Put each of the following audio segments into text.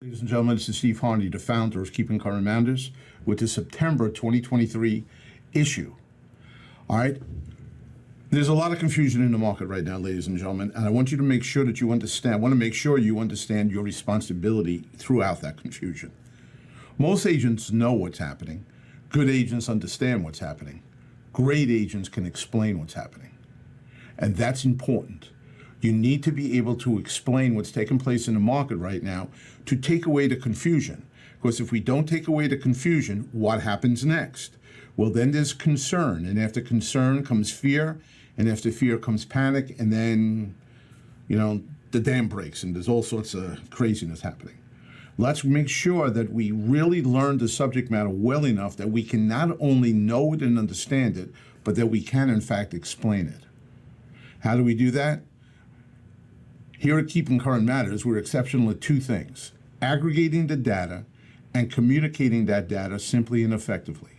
Ladies and gentlemen, this is Steve Harney, the founder of Keeping Current Manders, with the September 2023 issue. All right? There's a lot of confusion in the market right now, ladies and gentlemen, and I want you to make sure that you understand. I want to make sure you understand your responsibility throughout that confusion. Most agents know what's happening. Good agents understand what's happening. Great agents can explain what's happening. And that's important. You need to be able to explain what's taking place in the market right now to take away the confusion. Because if we don't take away the confusion, what happens next? Well, then there's concern. And after concern comes fear. And after fear comes panic. And then, the dam breaks. And there's all sorts of craziness happening. Let's make sure that we really learn the subject matter well enough that we can not only know it and understand it, but that we can, in fact, explain it. How do we do that? Here at Keeping Current Matters, we're exceptional at two things: aggregating the data and communicating that data simply and effectively.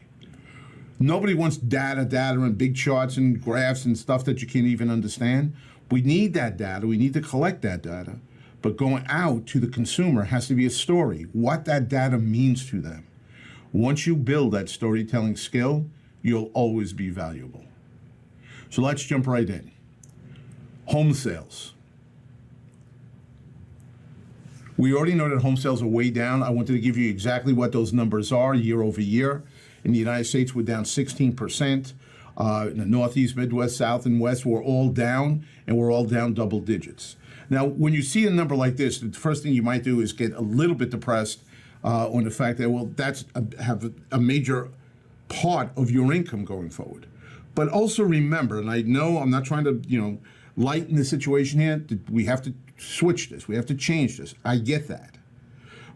Nobody wants data and big charts and graphs and stuff that you can't even understand. We need that data. We need to collect that data. But going out to the consumer has to be a story, what that data means to them. Once you build that storytelling skill, you'll always be valuable. So let's jump right in. Home sales. We already know that home sales are way down. I wanted to give you exactly what those numbers are year over year. In the United States, we're down 16%. In the Northeast, Midwest, South, and West, we're all down, and we're all down double digits. Now, when you see a number like this, the first thing you might do is get a little bit depressed on the fact that, well, have a major part of your income going forward. But also remember, and I know I'm not trying to, lighten the situation here. We have to switch this. We have to change this. I get that.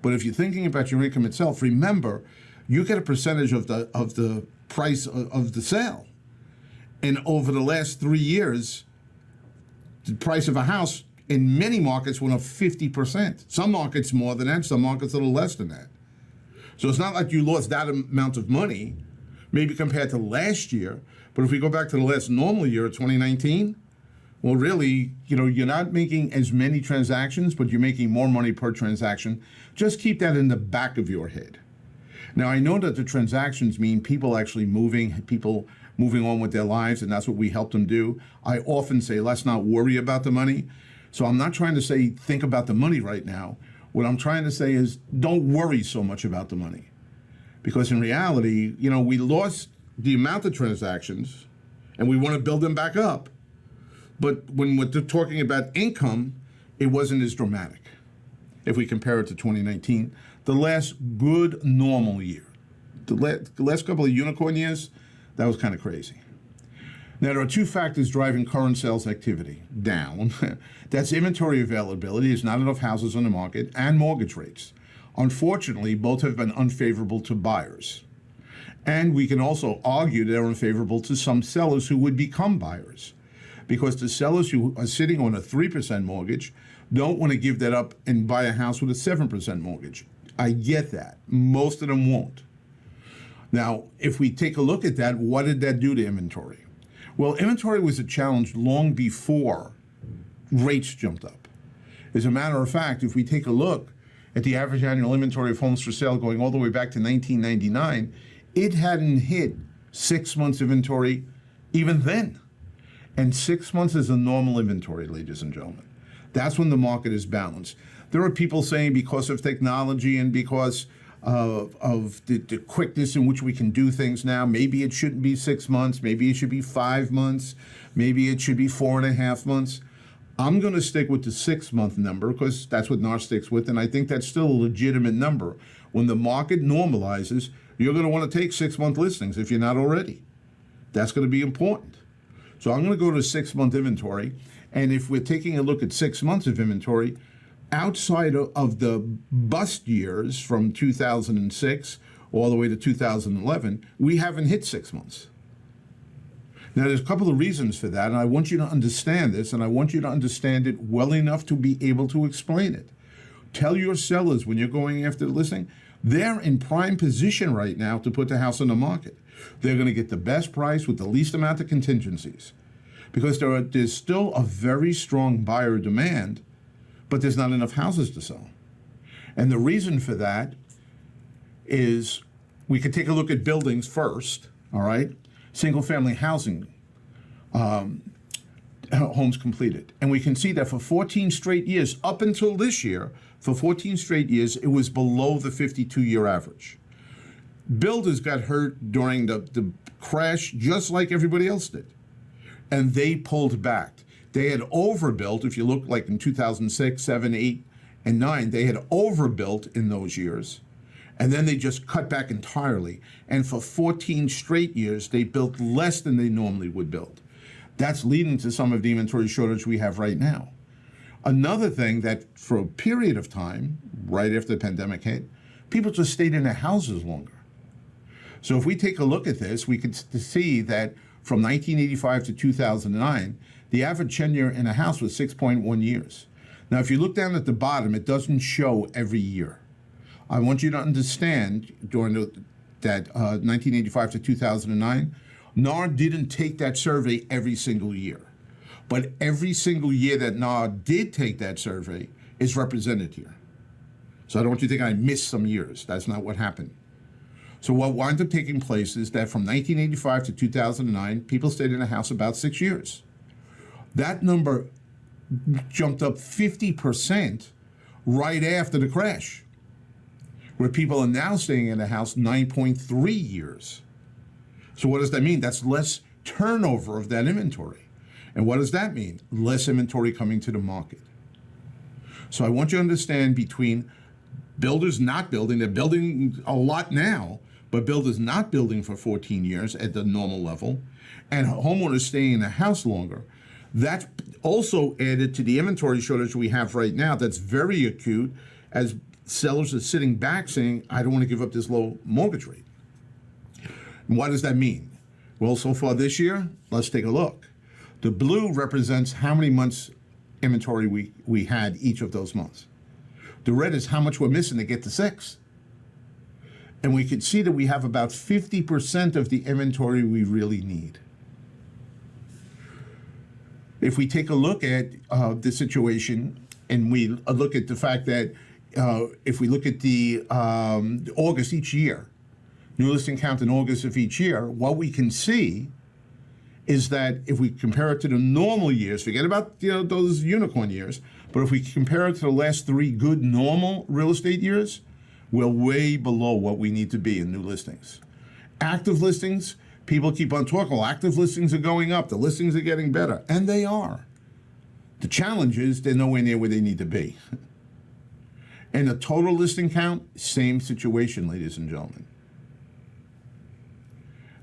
But if you're thinking about your income itself, remember, you get a percentage of the price of the sale. And over the last 3 years, the price of a house in many markets went up 50%. Some markets more than that, some markets a little less than that. So it's not like you lost that amount of money, maybe compared to last year. But if we go back to the last normal year of 2019, well, really, you're not making as many transactions, but you're making more money per transaction. Just keep that in the back of your head. Now, I know that the transactions mean people actually moving on with their lives, and that's what we help them do. I often say, let's not worry about the money. So I'm not trying to say think about the money right now. What I'm trying to say is don't worry so much about the money. Because in reality, we lost the amount of transactions, and we want to build them back up. But when we're talking about income, it wasn't as dramatic. If we compare it to 2019, the last good normal year, the last couple of unicorn years, that was kind of crazy. Now, there are two factors driving current sales activity down. That's inventory availability, there's not enough houses on the market, and mortgage rates. Unfortunately, both have been unfavorable to buyers. And we can also argue they're unfavorable to some sellers who would become buyers. Because the sellers who are sitting on a 3% mortgage don't want to give that up and buy a house with a 7% mortgage. I get that. Most of them won't. Now, if we take a look at that, what did that do to inventory? Well, inventory was a challenge long before rates jumped up. As a matter of fact, if we take a look at the average annual inventory of homes for sale going all the way back to 1999, it hadn't hit 6 months inventory even then. And 6 months is a normal inventory, ladies and gentlemen. That's when the market is balanced. There are people saying because of technology and because of the quickness in which we can do things now, maybe it shouldn't be 6 months, maybe it should be 5 months, maybe it should be 4.5 months. I'm going to stick with the 6 month number because that's what NAR sticks with, and I think that's still a legitimate number. When the market normalizes, you're going to want to take 6 month listings if you're not already. That's going to be important. So I'm going to go to 6 month inventory. And if we're taking a look at 6 months of inventory, outside of the bust years from 2006 all the way to 2011, we haven't hit 6 months. Now, there's a couple of reasons for that, and I want you to understand this, and I want you to understand it well enough to be able to explain it. Tell your sellers when you're going after the listing, they're in prime position right now to put the house on the market. They're going to get the best price with the least amount of contingencies because there's still a very strong buyer demand, but there's not enough houses to sell. And the reason for that is we could take a look at buildings first, all right? Single-family housing homes completed. And we can see that for 14 straight years, up until this year, for 14 straight years, it was below the 52-year average. Builders got hurt during the crash just like everybody else did. And they pulled back. They had overbuilt. If you look like in 2006, 7, 8, and 9, they had overbuilt in those years. And then they just cut back entirely. And for 14 straight years, they built less than they normally would build. That's leading to some of the inventory shortage we have right now. Another thing that for a period of time, right after the pandemic hit, people just stayed in their houses longer. So if we take a look at this, we can see that from 1985 to 2009, the average tenure in a house was 6.1 years. Now, if you look down at the bottom, it doesn't show every year. I want you to understand during that 1985 to 2009, NAR didn't take that survey every single year. But every single year that NAR did take that survey is represented here. So I don't want you to think I missed some years. That's not what happened. So what wound up taking place is that from 1985 to 2009, people stayed in a house about 6 years. That number jumped up 50% right after the crash, where people are now staying in a house 9.3 years. So what does that mean? That's less turnover of that inventory. And what does that mean? Less inventory coming to the market. So I want you to understand between builders not building, they're building a lot now, but builders not building for 14 years at the normal level, and homeowners staying in the house longer. That also added to the inventory shortage we have right now that's very acute as sellers are sitting back saying, I don't want to give up this low mortgage rate. And what does that mean? Well, so far this year, let's take a look. The blue represents how many months inventory we had each of those months. The red is how much we're missing to get to 6. And we can see that we have about 50% of the inventory we really need. If we take a look at the situation and we look at the fact that if we look at the August each year, new listing count in August of each year, what we can see is that if we compare it to the normal years, forget about those unicorn years, but if we compare it to the last 3 good normal real estate years, we're way below what we need to be in new listings. Active listings, people keep on talking, well, active listings are going up, the listings are getting better, and they are. The challenge is they're nowhere near where they need to be. And the total listing count, same situation, ladies and gentlemen.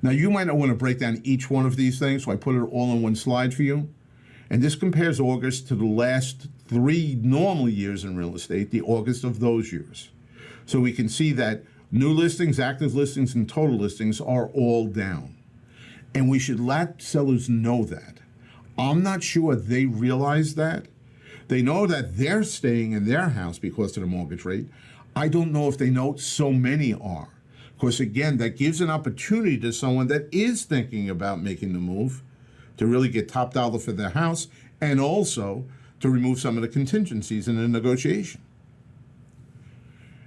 Now, you might not want to break down each one of these things, so I put it all in one slide for you. And this compares August to the last 3 normal years in real estate, the August of those years. So we can see that new listings, active listings, and total listings are all down. And we should let sellers know that. I'm not sure they realize that. They know that they're staying in their house because of the mortgage rate. I don't know if they know so many are. Because again, that gives an opportunity to someone that is thinking about making the move to really get top dollar for their house and also to remove some of the contingencies in the negotiation.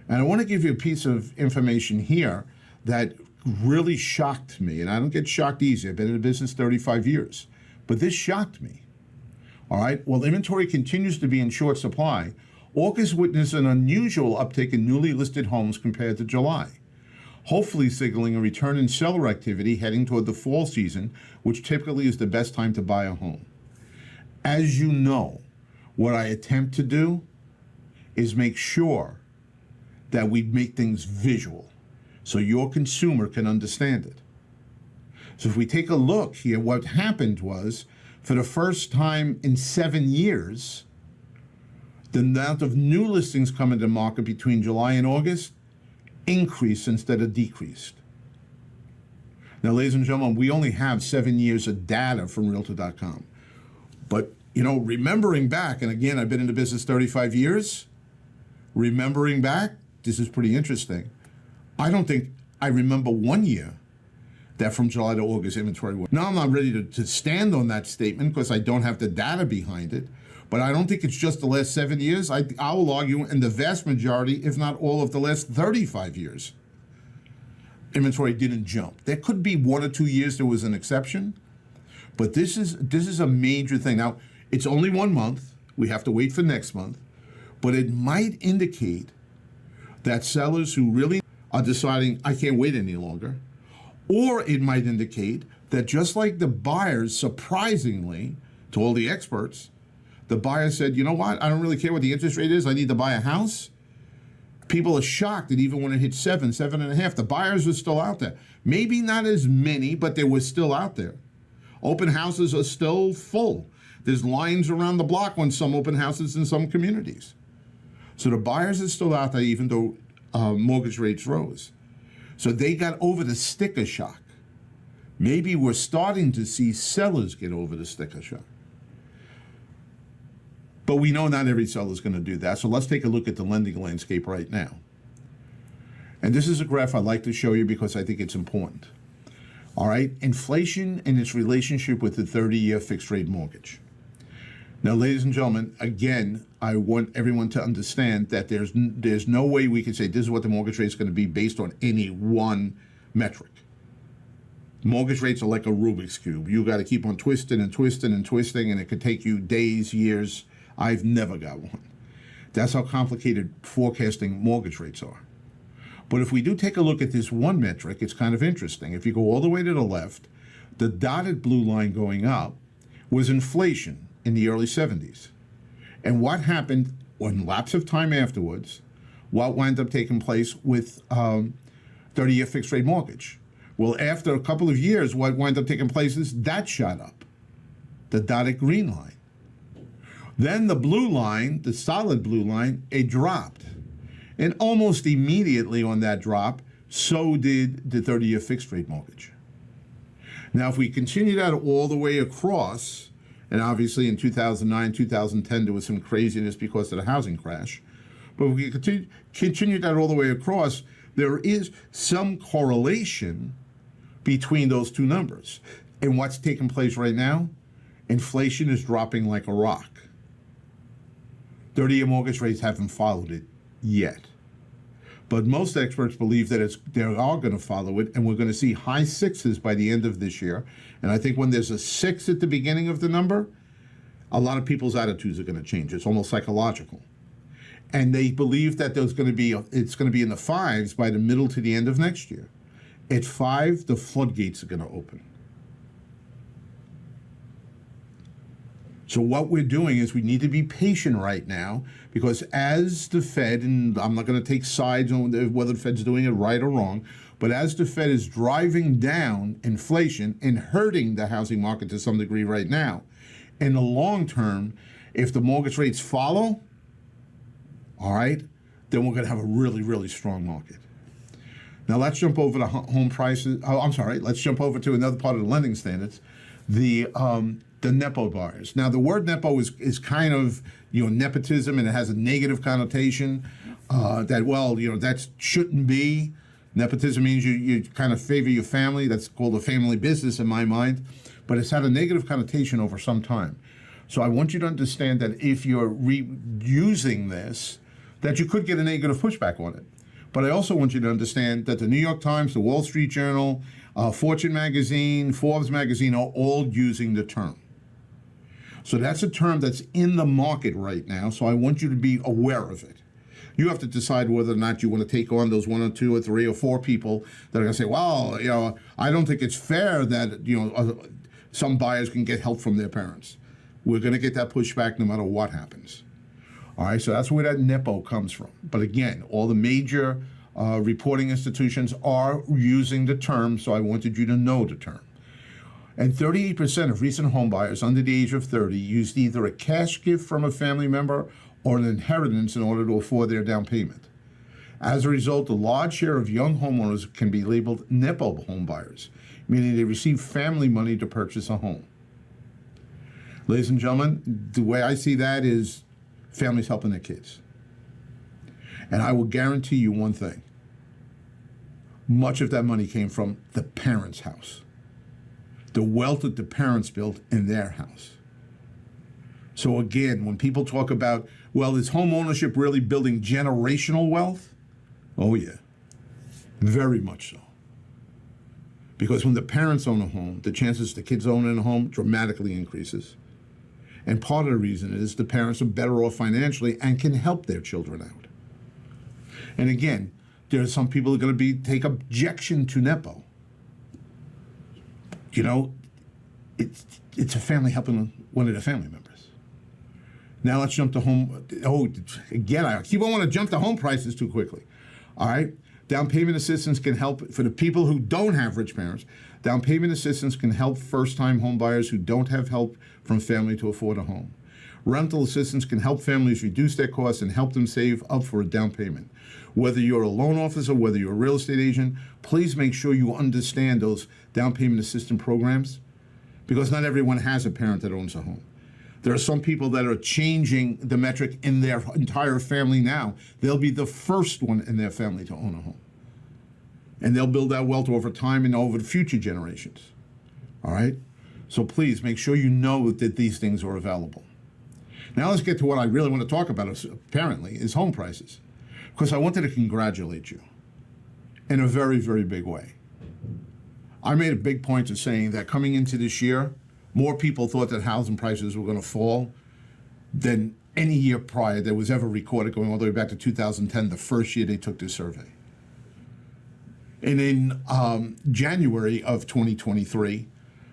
And I want to give you a piece of information here that really shocked me. And I don't get shocked easy. I've been in the business 35 years. But this shocked me. All right. Well, inventory continues to be in short supply. August witnessed an unusual uptick in newly listed homes compared to July, hopefully signaling a return in seller activity heading toward the fall season, which typically is the best time to buy a home. As you know, what I attempt to do is make sure that we make things visual so your consumer can understand it. So if we take a look here, what happened was, for the first time in 7 years, the amount of new listings coming to market between July and August increased instead of decreased. Now, ladies and gentlemen, we only have 7 years of data from Realtor.com. But, remembering back, and again, I've been in the business 35 years, remembering back, this is pretty interesting. I don't think I remember 1 year that from July to August inventory was. Now, I'm not ready to stand on that statement because I don't have the data behind it. But I don't think it's just the last 7 years. I will argue in the vast majority, if not all of the last 35 years, inventory didn't jump. There could be 1 or 2 years there was an exception, but this is a major thing. Now, it's only 1 month. We have to wait for next month, but it might indicate that sellers who really are deciding, I can't wait any longer, or it might indicate that just like the buyers, surprisingly, to all the experts, the buyer said, you know what, I don't really care what the interest rate is, I need to buy a house. People are shocked that even when it hit 7.5, the buyers are still out there. Maybe not as many, but they were still out there. Open houses are still full. There's lines around the block on some open houses in some communities. So the buyers are still out there even though mortgage rates rose. So they got over the sticker shock. Maybe we're starting to see sellers get over the sticker shock. But we know not every seller is going to do that. So let's take a look at the lending landscape right now. And this is a graph I'd like to show you because I think it's important. All right, inflation and its relationship with the 30-year fixed rate mortgage. Now, ladies and gentlemen, again, I want everyone to understand that there's no way we can say this is what the mortgage rate is going to be based on any one metric. Mortgage rates are like a Rubik's Cube. You got to keep on twisting and twisting and twisting, and it could take you days, years. I've never got one. That's how complicated forecasting mortgage rates are. But if we do take a look at this one metric, it's kind of interesting. If you go all the way to the left, the dotted blue line going up was inflation in the early 70s. And what happened in lapse of time afterwards, what wound up taking place with 30-year fixed rate mortgage? Well, after a couple of years, what wound up taking place is that shot up, the dotted green line. Then the blue line, the solid blue line, it dropped. And almost immediately on that drop, so did the 30-year fixed rate mortgage. Now, if we continue that all the way across, and obviously in 2009, 2010, there was some craziness because of the housing crash, but if we continue that all the way across, there is some correlation between those two numbers. And what's taking place right now? Inflation is dropping like a rock. 30-year mortgage rates haven't followed it yet. But most experts believe that they are going to follow it, and we're going to see high sixes by the end of this year. And I think when there's a 6 at the beginning of the number, a lot of people's attitudes are going to change. It's almost psychological. And they believe that it's going to be in the 5s by the middle to the end of next year. At 5, the floodgates are going to open. So what we're doing is we need to be patient right now, because as the Fed, and I'm not going to take sides on whether the Fed's doing it right or wrong, but as the Fed is driving down inflation and hurting the housing market to some degree right now, in the long term, if the mortgage rates follow, all right, then we're going to have a really, really strong market. Now let's jump over to home prices. Oh, I'm sorry. Let's jump over to another part of the lending standards, the NEPO buyers. Now the word NEPO is kind of nepotism, and it has a negative connotation. That shouldn't be. Nepotism means you kind of favor your family. That's called a family business in my mind, but it's had a negative connotation over some time. So I want you to understand that if you're reusing this, that you could get a negative pushback on it. But I also want you to understand that the New York Times, the Wall Street Journal, Fortune magazine, Forbes magazine are all using the term. So that's a term that's in the market right now, so I want you to be aware of it. You have to decide whether or not you want to take on those 1 or 2 or 3 or 4 people that are going to say, well, I don't think it's fair that some buyers can get help from their parents. We're going to get that pushback no matter what happens. All right, so that's where that NEPO comes from. But again, all the major reporting institutions are using the term, so I wanted you to know the term. And 38% of recent homebuyers under the age of 30 used either a cash gift from a family member or an inheritance in order to afford their down payment. As a result, a large share of young homeowners can be labeled NEPO homebuyers, meaning they receive family money to purchase a home. Ladies and gentlemen, the way I see that is families helping their kids. And I will guarantee you one thing. Much of that money came from the parents' house. The wealth that the parents built in their house. So again, when people talk about, well, is home ownership really building generational wealth? Oh yeah, very much so. Because when the parents own a home, the chances the kids own a home dramatically increases. And part of the reason is the parents are better off financially and can help their children out. And again, there are some people who are going to take objection to NEPO. You know, it's a family helping one of their family members. Now let's jump to home. Oh, again, I keep on wanting to jump to home prices too quickly. All right. Down payment assistance can help for the people who don't have rich parents. Down payment assistance can help first-time home buyers who don't have help from family to afford a home. Rental assistance can help families reduce their costs and help them save up for a down payment. Whether you're a loan officer, whether you're a real estate agent, please make sure you understand those down payment assistance programs, because not everyone has a parent that owns a home. There are some people that are changing the metric in their entire family now. They'll be the first one in their family to own a home. And they'll build that wealth over time and over the future generations. All right? So please make sure you know that these things are available. Now let's get to what I really want to talk about, apparently, is home prices. Because I wanted to congratulate you in a very, very big way. I made a big point of saying that coming into this year, more people thought that housing prices were going to fall than any year prior that was ever recorded, going all the way back to 2010, the first year they took this survey. And in January of 2023,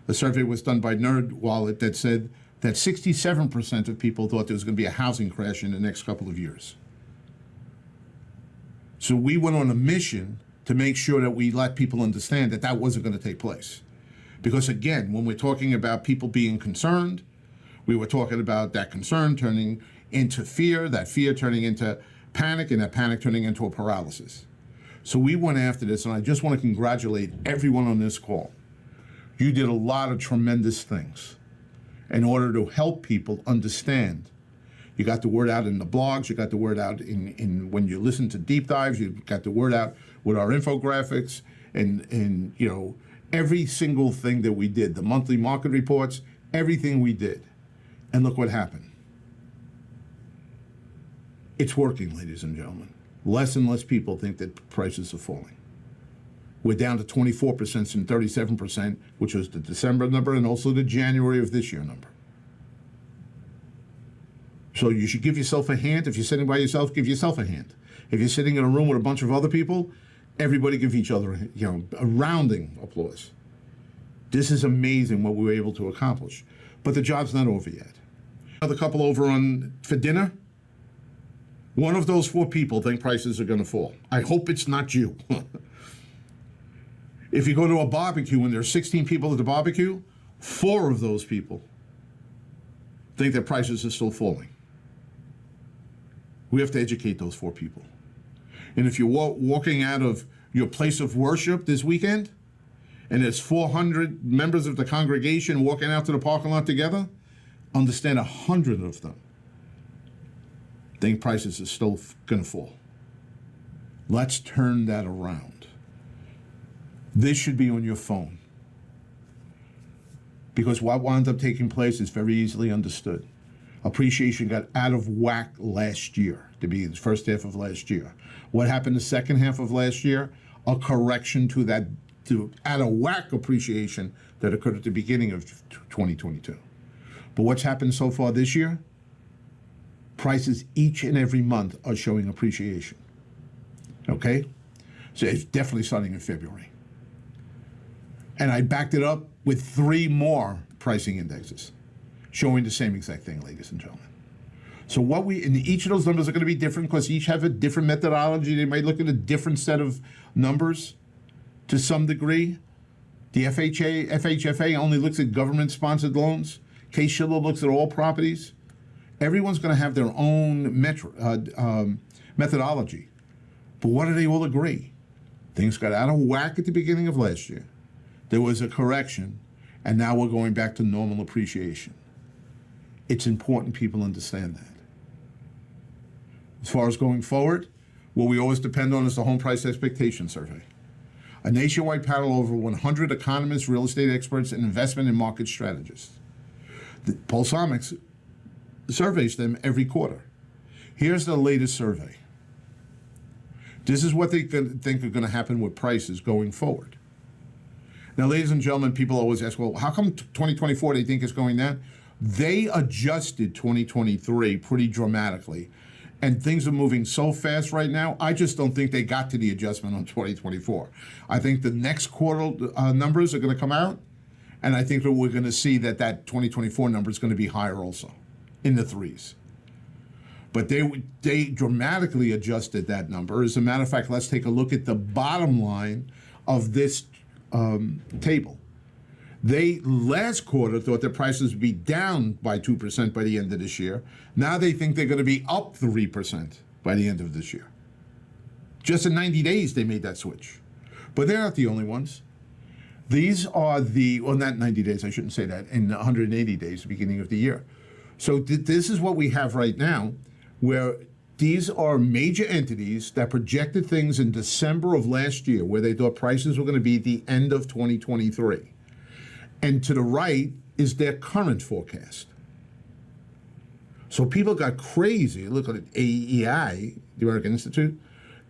a survey was done by NerdWallet that said that 67% of people thought there was going to be a housing crash in the next couple of years. So we went on a mission to make sure that we let people understand that that wasn't going to take place. Because again, when we're talking about people being concerned, we were talking about that concern turning into fear, that fear turning into panic, and that panic turning into a paralysis. So we went after this, and I just want to congratulate everyone on this call. You did a lot of tremendous things in order to help people understand. You got the word out in the blogs, you got the word out in when you listen to deep dives, you got the word out with our infographics, and you know, every single thing that we did, the monthly market reports, everything we did. And look what happened. It's working, ladies and gentlemen. Less and less people think that prices are falling. We're down to 24% from 37%, which was the December number, and also the January of this year number. So you should give yourself a hand. If you're sitting by yourself, give yourself a hand. If you're sitting in a room with a bunch of other people, everybody give each other a rounding applause. This is amazing what we were able to accomplish. But the job's not over yet. Another couple over for dinner. One of those 4 people think prices are going to fall. I hope it's not you. If you go to a barbecue and there's 16 people at the barbecue, 4 of those people think that prices are still falling. We have to educate those 4 people. And if you're walking out of your place of worship this weekend, and there's 400 members of the congregation walking out to the parking lot together, understand 100 of them think prices are still going to fall. Let's turn that around. This should be on your phone. Because what wound up taking place is very easily understood. Appreciation got out of whack last year, to be the first half of last year. What happened the second half of last year? A correction to that, to out of whack appreciation that occurred at the beginning of 2022. But what's happened so far this year? Prices each and every month are showing appreciation. Okay? So it's definitely starting in February. And I backed it up with 3 more pricing indexes showing the same exact thing, ladies and gentlemen. So and each of those numbers are going to be different because each have a different methodology. They might look at a different set of numbers to some degree. The FHFA only looks at government-sponsored loans. Case-Shiller looks at all properties. Everyone's going to have their own methodology. But what do they all agree? Things got out of whack at the beginning of last year. There was a correction, and now we're going back to normal appreciation. It's important people understand that. As far as going forward, what we always depend on is the Home Price Expectation Survey, a nationwide panel of over 100 economists, real estate experts, and investment and market strategists. The Pulsomics surveys them every quarter. Here's the latest survey. This is what they think are going to happen with prices going forward. Now, ladies and gentlemen, people always ask, well, how come 2024 they think is going down? They adjusted 2023 pretty dramatically, and things are moving so fast right now, I just don't think they got to the adjustment on 2024. I think the next quarter numbers are going to come out, and I think that we're going to see that 2024 number is going to be higher also, in the threes. But they dramatically adjusted that number. As a matter of fact, let's take a look at the bottom line of this table. They last quarter thought their prices would be down by 2% by the end of this year. Now they think they're going to be up 3% by the end of this year. Just in 90 days they made that switch. But they're not the only ones. These are well, not 90 days, I shouldn't say that, in 180 days, the beginning of the year. So this is what we have right now, where these are major entities that projected things in December of last year, where they thought prices were going to be at the end of 2023. And to the right is their current forecast. So people got crazy. Look at AEI, the American Institute,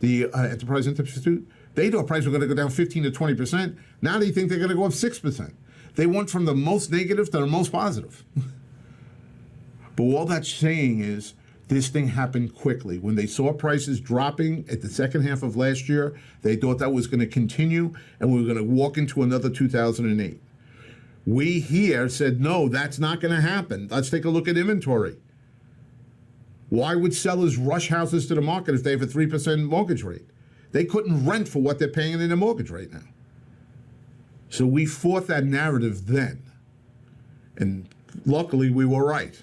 the Enterprise Institute. They thought prices were going to go down 15 to 20%. Now they think they're going to go up 6%. They went from the most negative to the most positive. But all that's saying is this thing happened quickly. When they saw prices dropping at the second half of last year, they thought that was going to continue, and we were going to walk into another 2008. We here said, no, that's not going to happen. Let's take a look at inventory. Why would sellers rush houses to the market if they have a 3% mortgage rate? They couldn't rent for what they're paying in a mortgage rate now. So we fought that narrative then. And luckily, we were right.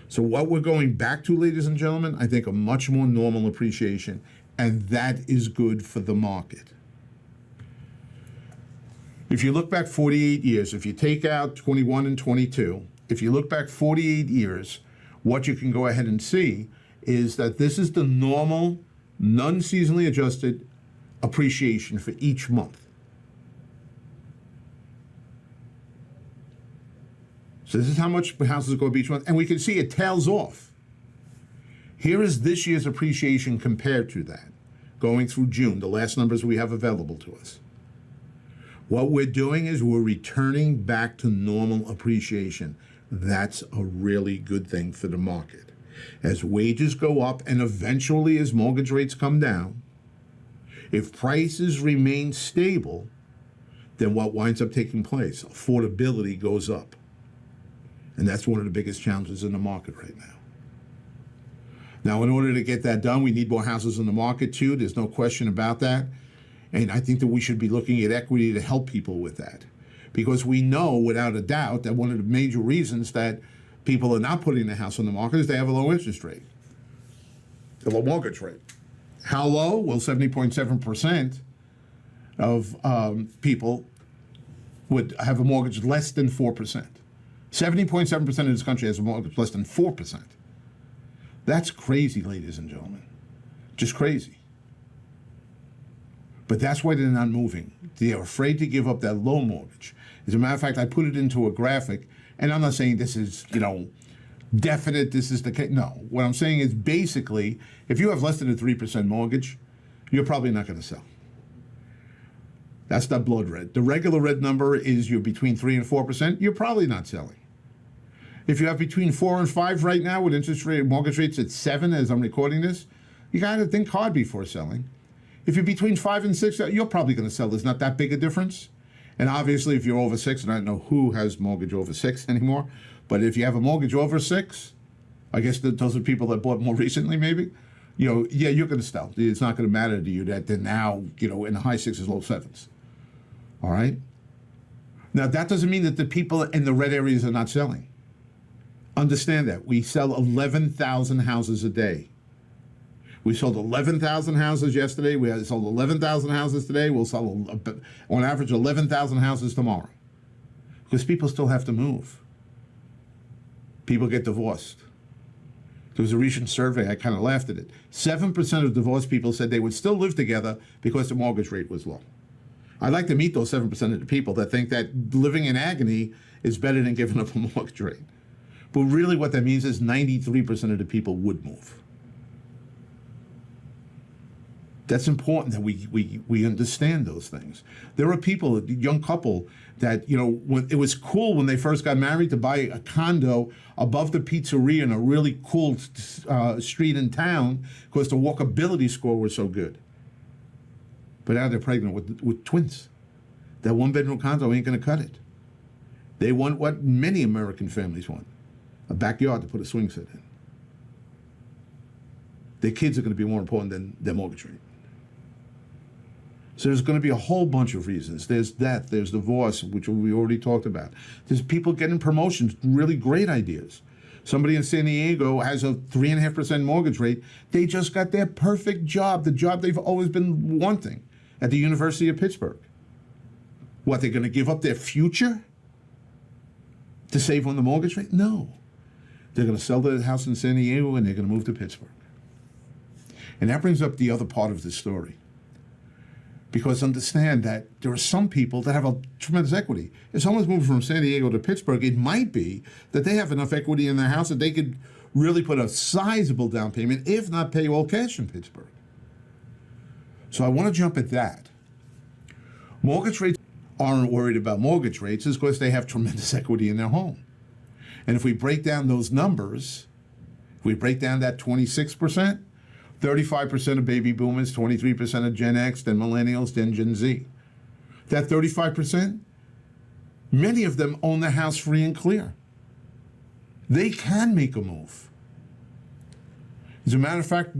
So what we're going back to, ladies and gentlemen, I think a much more normal appreciation, and that is good for the market. If you look back 48 years, if you take out 21 and 22, if you look back 48 years, what you can go ahead and see is that this is the normal, non-seasonally adjusted appreciation for each month. So this is how much houses go up each month, and we can see it tails off. Here is this year's appreciation compared to that, going through June, the last numbers we have available to us. What we're doing is we're returning back to normal appreciation. That's a really good thing for the market. As wages go up and eventually as mortgage rates come down, if prices remain stable, then what winds up taking place? Affordability goes up. And that's one of the biggest challenges in the market right now. Now, in order to get that done, we need more houses in the market too. There's no question about that. And I think that we should be looking at equity to help people with that. Because we know without a doubt that one of the major reasons that people are not putting their house on the market is they have a low interest rate, a low mortgage rate. How low? Well, 70.7% of people would have a mortgage less than 4%. 70.7% of this country has a mortgage less than 4%. That's crazy, ladies and gentlemen. Just crazy. But that's why they're not moving. They're afraid to give up that low mortgage. As a matter of fact, I put it into a graphic, and I'm not saying this is, definite, this is the case. No. What I'm saying is basically, if you have less than a 3% mortgage, you're probably not going to sell. That's the blood red. The regular red number is you're between 3 and 4%, you're probably not selling. If you have between 4 and 5 right now with interest rate, mortgage rates at 7 as I'm recording this, you got to think hard before selling. If you're between 5 and 6, you're probably going to sell. There's not that big a difference. And obviously, if you're over 6, and I don't know who has mortgage over 6 anymore, but if you have a mortgage over 6, I guess those are people that bought more recently, maybe. You're going to sell. It's not going to matter to you that they're now, in the high 6s, low 7s. All right? Now, that doesn't mean that the people in the red areas are not selling. Understand that. We sell 11,000 houses a day. We sold 11,000 houses yesterday. We sold 11,000 houses today. We'll sell, on average, 11,000 houses tomorrow. Because people still have to move. People get divorced. There was a recent survey, I kind of laughed at it. 7% of divorced people said they would still live together because the mortgage rate was low. I'd like to meet those 7% of the people that think that living in agony is better than giving up a mortgage rate. But really what that means is 93% of the people would move. That's important that we understand those things. There are people, a young couple, that, you know, when it was cool when they first got married to buy a condo above the pizzeria in a really cool street in town because the walkability score was so good. But now they're pregnant with twins. That one-bedroom condo ain't going to cut it. They want what many American families want, a backyard to put a swing set in. Their kids are going to be more important than their mortgage rate. So there's going to be a whole bunch of reasons. There's death, there's divorce, which we already talked about. There's people getting promotions, really great ideas. Somebody in San Diego has a 3.5% mortgage rate. They just got their perfect job, the job they've always been wanting at the University of Pittsburgh. What, they're going to give up their future to save on the mortgage rate? No. They're going to sell their house in San Diego and they're going to move to Pittsburgh. And that brings up the other part of the story. Because understand that there are some people that have a tremendous equity. If someone's moving from San Diego to Pittsburgh, it might be that they have enough equity in their house that they could really put a sizable down payment, if not pay all cash in Pittsburgh. So I want to jump at that. Mortgage rates aren't worried about mortgage rates is because they have tremendous equity in their home. And if we break down those numbers, if we break down that 26%, 35% of baby boomers, 23% of Gen X, then millennials, then Gen Z. That 35%, many of them own their house free and clear. They can make a move. As a matter of fact,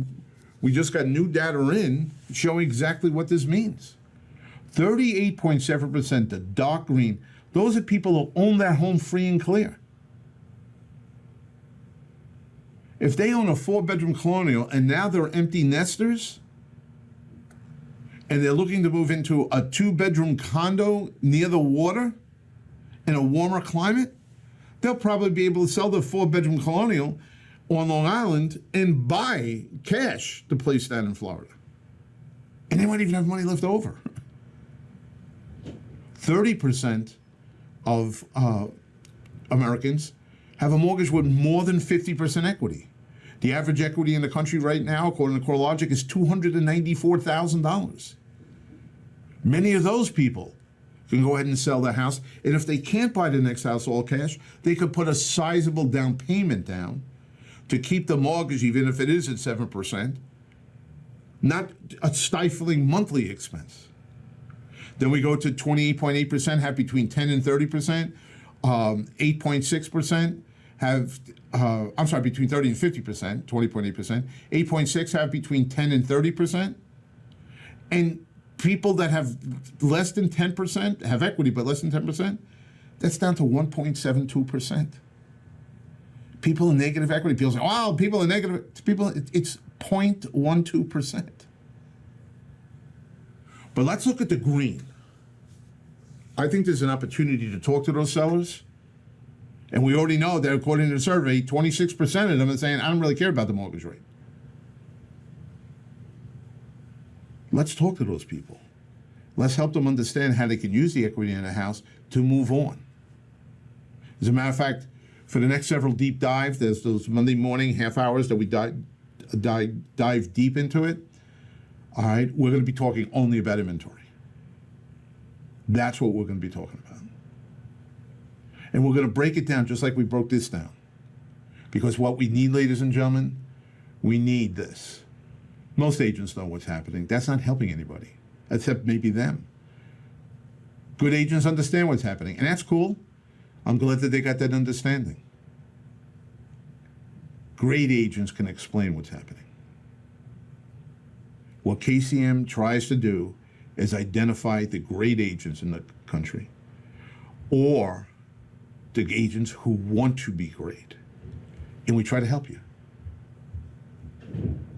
we just got new data in showing exactly what this means. 38.7%, the dark green, those are people who own their home free and clear. If they own a 4-bedroom colonial and now they're empty nesters and they're looking to move into a 2-bedroom condo near the water in a warmer climate, they'll probably be able to sell their 4-bedroom colonial on Long Island and buy cash the place down in Florida. And they might even have money left over. 30% of Americans have a mortgage with more than 50% equity. The average equity in the country right now, according to CoreLogic, is $294,000. Many of those people can go ahead and sell their house, and if they can't buy the next house all cash, they could put a sizable down payment down to keep the mortgage, even if it is at 7%, not a stifling monthly expense. Then we go to 28.8% have between 10 and 30%, 8.6% have, between 30 and 50%, 20.8%. 8.6 have between 10 and 30%. And people that have less than 10%, have equity but less than 10%, that's down to 1.72%. People in negative equity, people say, wow, people in negative, it's 0.12%. But let's look at the green. I think there's an opportunity to talk to those sellers. And we already know that according to the survey, 26% of them are saying, I don't really care about the mortgage rate. Let's talk to those people. Let's help them understand how they can use the equity in the house to move on. As a matter of fact, for the next several deep dives, there's those Monday morning half hours that we dive deep into it. All right, we're going to be talking only about inventory. That's what we're going to be talking about. And we're going to break it down just like we broke this down. Because what we need, ladies and gentlemen, we need this. Most agents know what's happening. That's not helping anybody, except maybe them. Good agents understand what's happening, and that's cool. I'm glad that they got that understanding. Great agents can explain what's happening. What KCM tries to do is identify the great agents in the country, or the agents who want to be great. And we try to help you.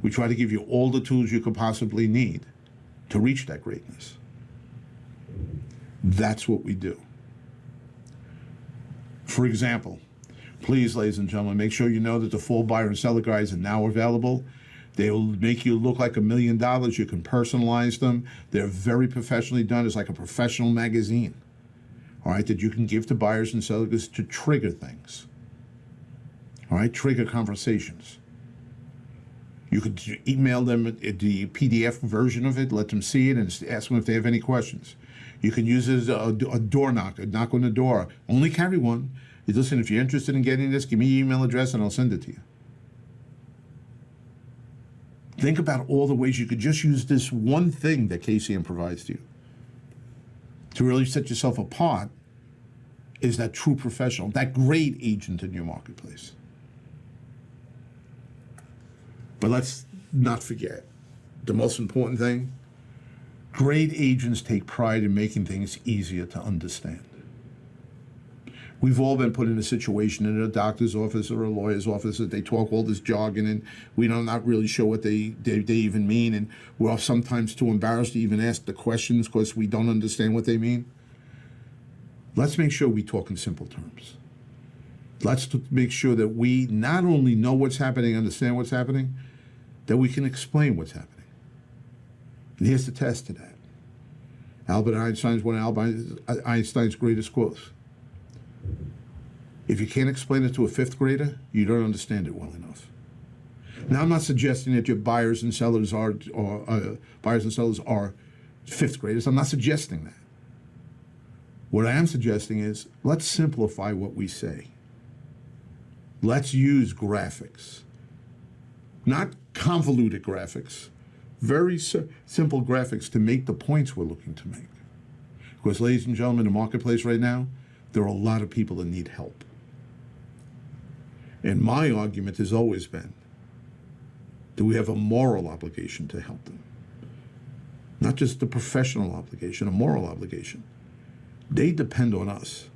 We try to give you all the tools you could possibly need to reach that greatness. That's what we do. For example, please, ladies and gentlemen, make sure you know that the full buyer and seller guides are now available. They will make you look like $1 million. You can personalize them. They're very professionally done. It's like a professional magazine, all right, that you can give to buyers and sellers to trigger things. All right, trigger conversations. You could email them the PDF version of it, let them see it, and ask them if they have any questions. You can use it as a door knock, a knock on the door. Only carry one. Listen, if you're interested in getting this, give me your email address and I'll send it to you. Think about all the ways you could just use this one thing that KCM provides to you. To really set yourself apart is that true professional, that great agent in your marketplace. But let's not forget the most important thing. Great agents take pride in making things easier to understand. We've all been put in a situation in a doctor's office or a lawyer's office that they talk all this jargon and we are not really sure what they even mean, and we're sometimes too embarrassed to even ask the questions because we don't understand what they mean. Let's make sure we talk in simple terms. Let's make sure that we not only know what's happening, understand what's happening, that we can explain what's happening. And here's the test to that. Albert Einstein's one of Einstein's greatest quotes. If you can't explain it to a fifth grader, you don't understand it well enough. Now, I'm not suggesting that your buyers and sellers are fifth graders. I'm not suggesting that. What I am suggesting is let's simplify what we say. Let's use graphics, not convoluted graphics, very simple graphics to make the points we're looking to make. Because, ladies and gentlemen, in the marketplace right now, there are a lot of people that need help. And my argument has always been that we have a moral obligation to help them. Not just a professional obligation, a moral obligation. They depend on us.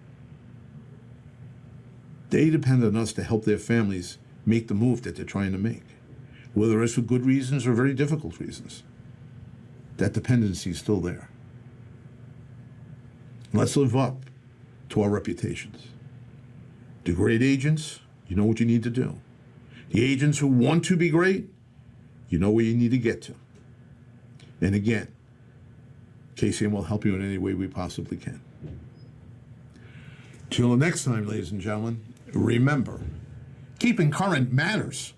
They depend on us to help their families make the move that they're trying to make, whether it's for good reasons or very difficult reasons. That dependency is still there. Let's live up to our reputations. The great agents, you know what you need to do. The agents who want to be great, you know where you need to get to. And again, KCM will help you in any way we possibly can. Till the next time, ladies and gentlemen, remember, keeping current matters.